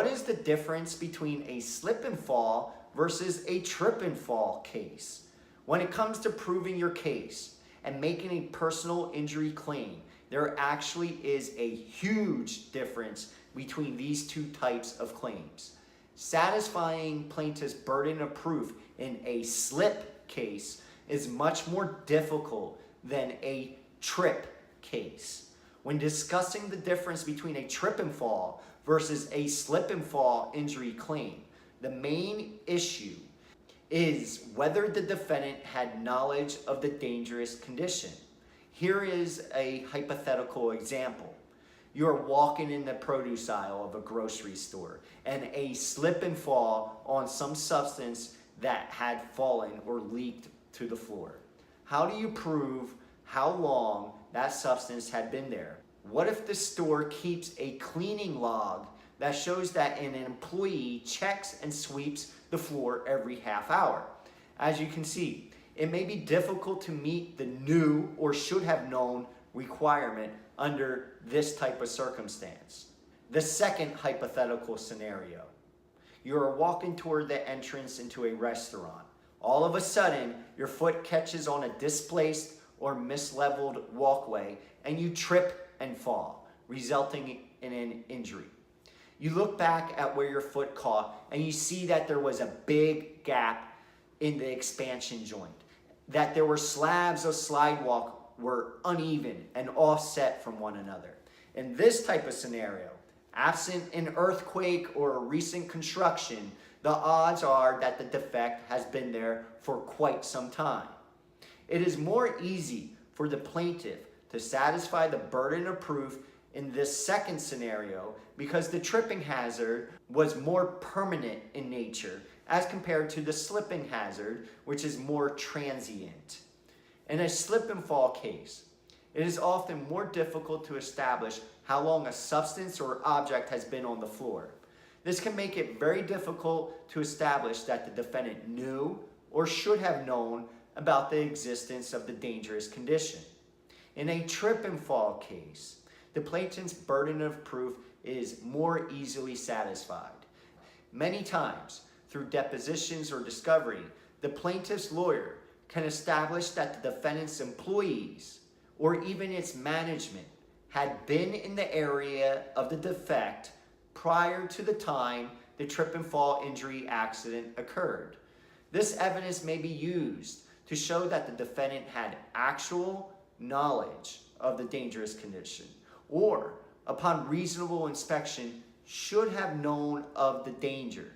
What is the difference between a slip and fall versus a trip and fall case? When it comes to proving your case and making a personal injury claim, there actually is a huge difference between these two types of claims. Satisfying plaintiff's burden of proof in a slip case is much more difficult than a trip case. When discussing the difference between a trip and fall versus a slip and fall injury claim, the main issue is whether the defendant had knowledge of the dangerous condition. Here is a hypothetical example. You're walking in the produce aisle of a grocery store and a slip and fall on some substance that had fallen or leaked to the floor. How do you prove how long that substance had been there? What if the store keeps a cleaning log that shows that an employee checks and sweeps the floor every half hour? As you can see, it may be difficult to meet the knew or should have known requirement under this type of circumstance. The second hypothetical scenario. You are walking toward the entrance into a restaurant. All of a sudden, your foot catches on a displaced or misleveled walkway and you trip and fall, resulting in an injury. You look back at where your foot caught and you see that there was a big gap in the expansion joint, that there were slabs of slidewalk were uneven and offset from one another. In this type of scenario, absent an earthquake or a recent construction, the odds are that the defect has been there for quite some time. It is more easy for the plaintiff to satisfy the burden of proof in this second scenario because the tripping hazard was more permanent in nature as compared to the slipping hazard, which is more transient. In a slip and fall case, it is often more difficult to establish how long a substance or object has been on the floor. This can make it very difficult to establish that the defendant knew or should have known about the existence of the dangerous condition. In a trip and fall case, the plaintiff's burden of proof is more easily satisfied. Many times, through depositions or discovery, the plaintiff's lawyer can establish that the defendant's employees or even its management had been in the area of the defect prior to the time the trip and fall injury accident occurred. This evidence may be used to show that the defendant had actual knowledge of the dangerous condition, or upon reasonable inspection should have known of the danger.